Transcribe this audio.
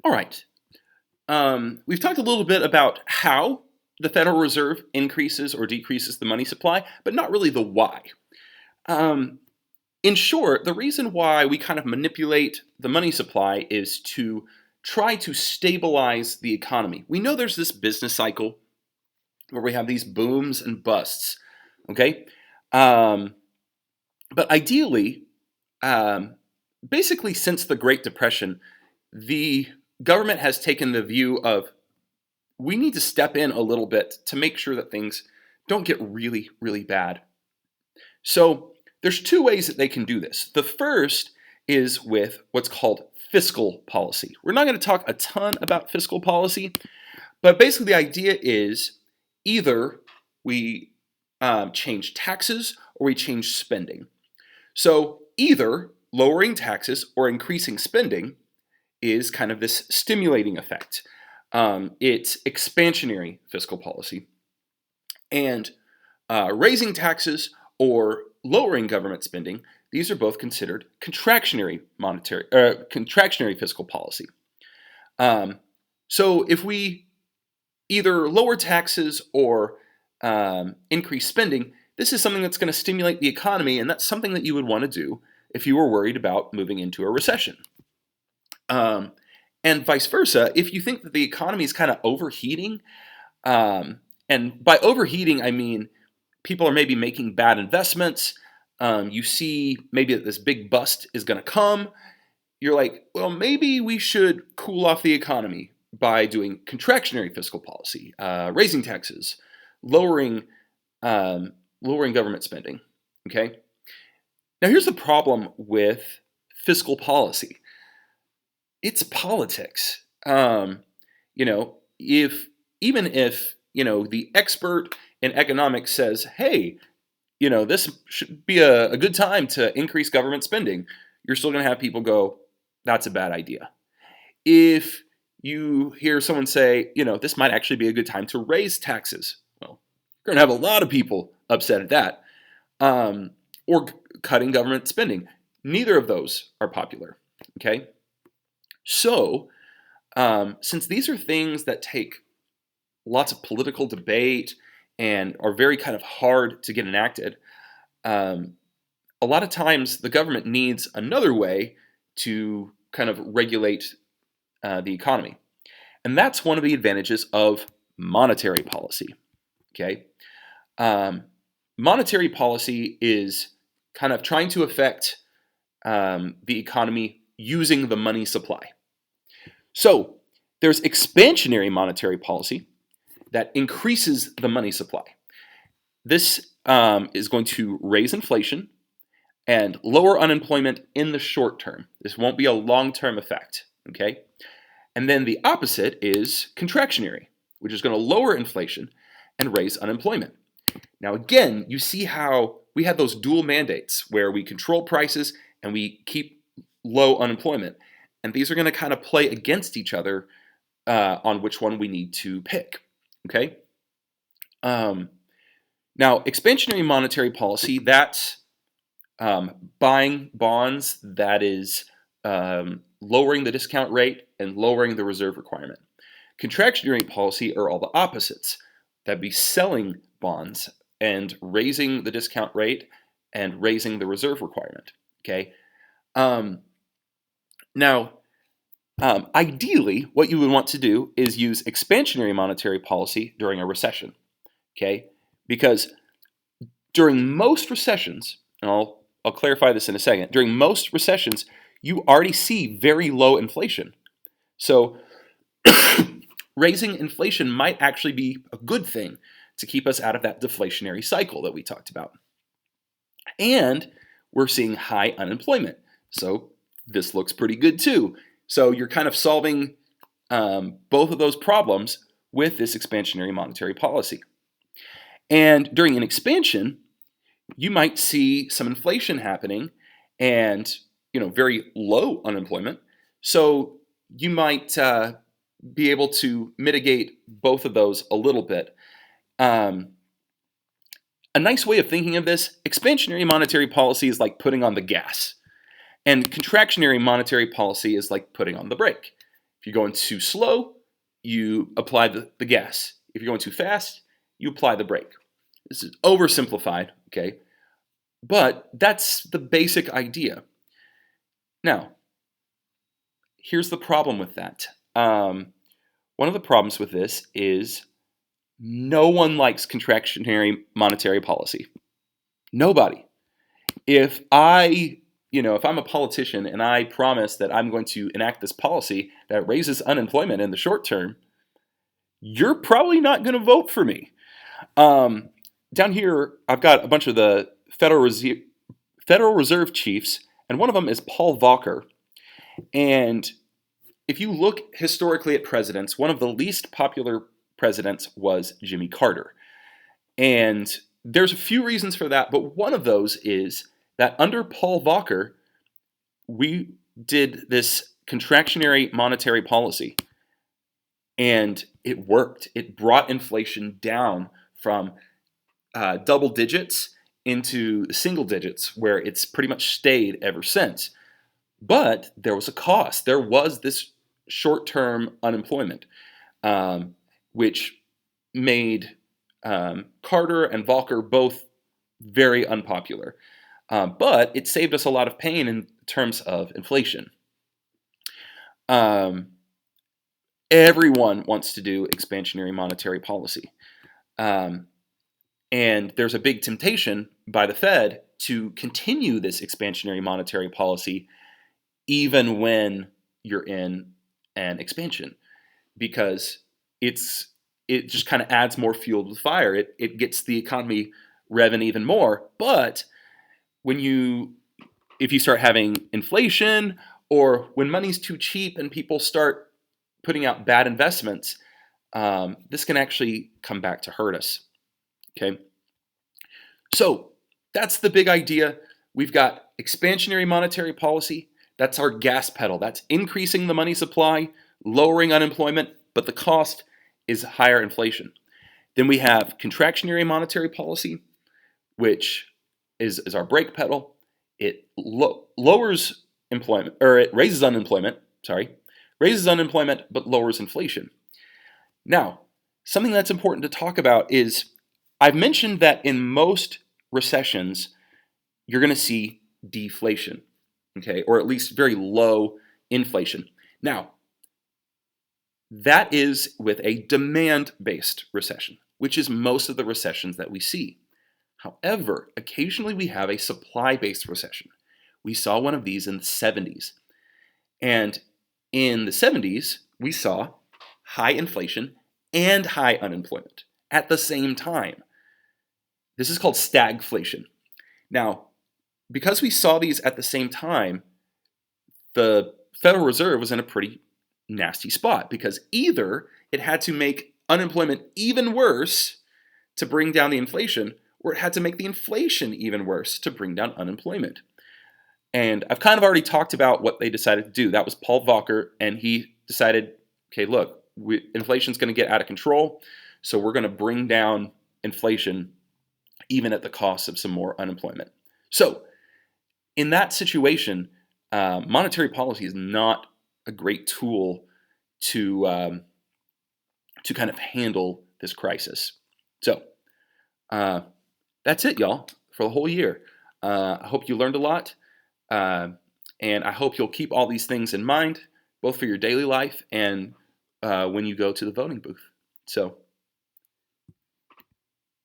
All right. We've talked a little bit about how the Federal Reserve increases or decreases the money supply, but not really the why. Um, in short, the reason why we kind of manipulate the money supply is to try to stabilize the economy. We know there's this business cycle where we have these booms and busts, okay? Um, but ideally, um, basically since the Great Depression, the government has taken the view of we need to step in a little bit to make sure that things don't get really, really bad. So there's two ways that they can do this. The first is with what's called fiscal policy. We're not going to talk a ton about fiscal policy, but basically the idea is either we change taxes or we change spending. So either lowering taxes or increasing spending is kind of this stimulating effect. It's expansionary fiscal policy. And raising taxes or lowering government spending, these are both considered contractionary fiscal policy. So if we either lower taxes or increase spending, this is something that's going to stimulate the economy, and that's something that you would want to do if you were worried about moving into a recession. Um, and vice versa, if you think that the economy is kind of overheating, and by overheating, I mean people are maybe making bad investments. You see maybe that this big bust is going to come. You're like, well, maybe we should cool off the economy by doing contractionary fiscal policy, raising taxes, lowering lowering government spending. Okay. Now here's the problem with fiscal policy. It's politics. If even if the expert in economics says, "Hey, this should be a good time to increase government spending," you're still going to have people go, "That's a bad idea." If you hear someone say, "This might actually be a good time to raise taxes," well, you're going to have a lot of people upset at that. Or cutting government spending. Neither of those are popular. Okay. So, since these are things that take lots of political debate and are very kind of hard to get enacted, um, a lot of times the government needs another way to kind of regulate the economy. And that's one of the advantages of monetary policy. Okay. Um, Monetary policy is kind of trying to affect the economy using the money supply. So there's expansionary monetary policy that increases the money supply. This is going to raise inflation and lower unemployment in the short term. This won't be a long-term effect, okay? And then the opposite is contractionary, which is going to lower inflation and raise unemployment. Now again, you see how we have those dual mandates where we control prices and we keep low unemployment. And these are going to kind of play against each other on which one we need to pick. Okay. Now, expansionary monetary policy, that's buying bonds, that is lowering the discount rate and lowering the reserve requirement. Contractionary policy are all the opposites. That'd be selling bonds and raising the discount rate and raising the reserve requirement. Okay. Now, ideally, what you would want to do is use expansionary monetary policy during a recession. Okay, because during most recessions, and I'll clarify this in a second. During most recessions, you already see very low inflation. So raising inflation might actually be a good thing to keep us out of that deflationary cycle that we talked about. And we're seeing high unemployment. So this looks pretty good too. So you're kind of solving both of those problems with this expansionary monetary policy. And during an expansion, you might see some inflation happening and very low unemployment. So you might be able to mitigate both of those a little bit. A nice way of thinking of this, expansionary monetary policy is like putting on the gas, and contractionary monetary policy is like putting on the brake. If you're going too slow, you apply the gas. If you're going too fast, you apply the brake. This is oversimplified, okay? But that's the basic idea. Now, here's the problem with that. One of the problems with this is no one likes contractionary monetary policy. Nobody. If I'm a politician and I promise that I'm going to enact this policy that raises unemployment in the short term, you're probably not going to vote for me. Down here, I've got a bunch of the Federal Reserve chiefs, and one of them is Paul Volcker. And if you look historically at presidents, one of the least popular presidents was Jimmy Carter. And there's a few reasons for that, but one of those is that under Paul Volcker, we did this contractionary monetary policy, and it worked. It brought inflation down from double digits into single digits, where it's pretty much stayed ever since. But there was a cost. There was this short-term unemployment, which made Carter and Volcker both very unpopular. But it saved us a lot of pain in terms of inflation. Everyone wants to do expansionary monetary policy. And there's a big temptation by the Fed to continue this expansionary monetary policy even when you're in an expansion, because it just kind of adds more fuel to the fire. It gets the economy revving even more. But if you start having inflation, or when money's too cheap and people start putting out bad investments, this can actually come back to hurt us. Okay, so that's the big idea. We've got expansionary monetary policy. That's our gas pedal. That's increasing the money supply, lowering unemployment, but the cost is higher inflation. Then we have contractionary monetary policy, which is our brake pedal. It lowers employment, or it raises unemployment, but lowers inflation. Now, something that's important to talk about is, I've mentioned that in most recessions, you're going to see deflation, okay, or at least very low inflation. Now, that is with a demand-based recession, which is most of the recessions that we see. However, occasionally we have a supply-based recession. We saw one of these in the 70s. And in the 70s, we saw high inflation and high unemployment at the same time. This is called stagflation. Now, because we saw these at the same time, the Federal Reserve was in a pretty nasty spot, because either it had to make unemployment even worse to bring down the inflation, or it had to make the inflation even worse to bring down unemployment. And I've kind of already talked about what they decided to do. That was Paul Volcker, and he decided, okay, look, inflation's going to get out of control, so we're going to bring down inflation even at the cost of some more unemployment. So in that situation, monetary policy is not a great tool to kind of handle this crisis. So that's it, y'all, for the whole year. I hope you learned a lot, and I hope you'll keep all these things in mind, both for your daily life and when you go to the voting booth. So